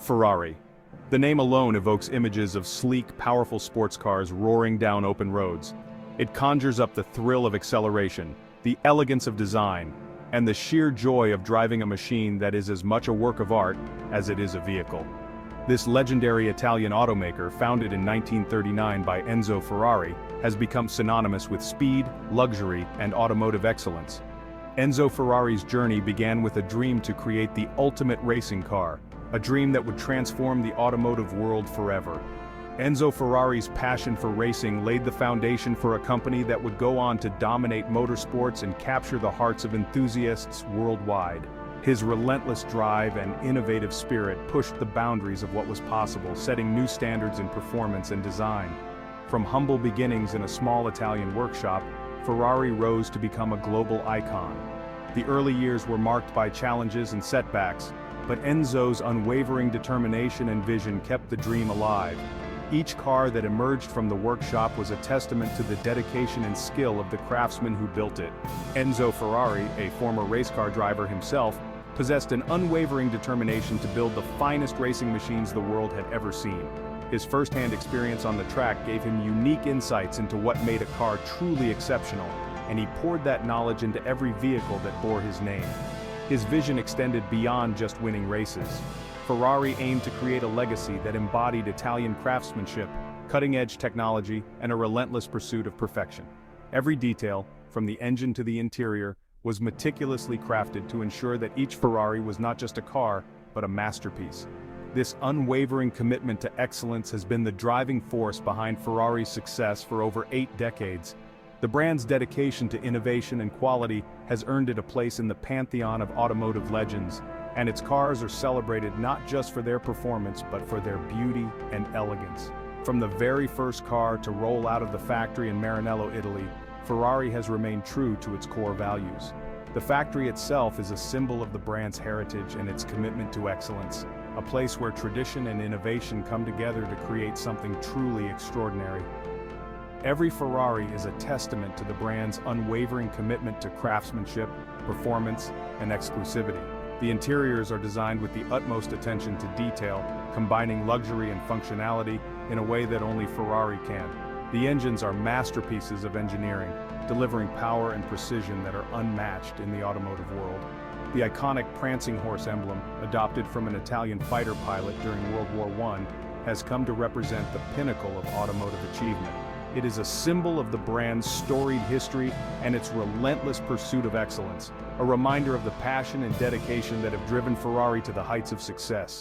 Ferrari. The name alone evokes images of sleek, powerful sports cars roaring down open roads. It conjures up the thrill of acceleration, the elegance of design, and the sheer joy of driving a machine that is as much a work of art as it is a vehicle. This legendary Italian automaker, founded in 1939 by Enzo Ferrari, has become synonymous with speed, luxury, and automotive excellence. Enzo Ferrari's journey began with a dream to create the ultimate racing car, a dream that would transform the automotive world forever. Enzo Ferrari's passion for racing laid the foundation for a company that would go on to dominate motorsports and capture the hearts of enthusiasts worldwide. His relentless drive and innovative spirit pushed the boundaries of what was possible, setting new standards in performance and design. From humble beginnings in a small Italian workshop, Ferrari rose to become a global icon. The early years were marked by challenges and setbacks, but Enzo's unwavering determination and vision kept the dream alive. Each car that emerged from the workshop was a testament to the dedication and skill of the craftsmen who built it. Enzo Ferrari, a former race car driver himself, possessed an unwavering determination to build the finest racing machines the world had ever seen. His first-hand experience on the track gave him unique insights into what made a car truly exceptional, and he poured that knowledge into every vehicle that bore his name. His vision extended beyond just winning races. Ferrari aimed to create a legacy that embodied Italian craftsmanship, cutting-edge technology, and a relentless pursuit of perfection. Every detail, from the engine to the interior, was meticulously crafted to ensure that each Ferrari was not just a car, but a masterpiece. This unwavering commitment to excellence has been the driving force behind Ferrari's success for over 8 decades. The brand's dedication to innovation and quality has earned it a place in the pantheon of automotive legends, and its cars are celebrated not just for their performance but for their beauty and elegance. From the very first car to roll out of the factory in Maranello, Italy, Ferrari has remained true to its core values. The factory itself is a symbol of the brand's heritage and its commitment to excellence, a place where tradition and innovation come together to create something truly extraordinary. Every Ferrari is a testament to the brand's unwavering commitment to craftsmanship, performance, and exclusivity. The interiors are designed with the utmost attention to detail, combining luxury and functionality in a way that only Ferrari can. The engines are masterpieces of engineering, delivering power and precision that are unmatched in the automotive world. The iconic prancing horse emblem, adopted from an Italian fighter pilot during World War I, has come to represent the pinnacle of automotive achievement. It is a symbol of the brand's storied history and its relentless pursuit of excellence, a reminder of the passion and dedication that have driven Ferrari to the heights of success.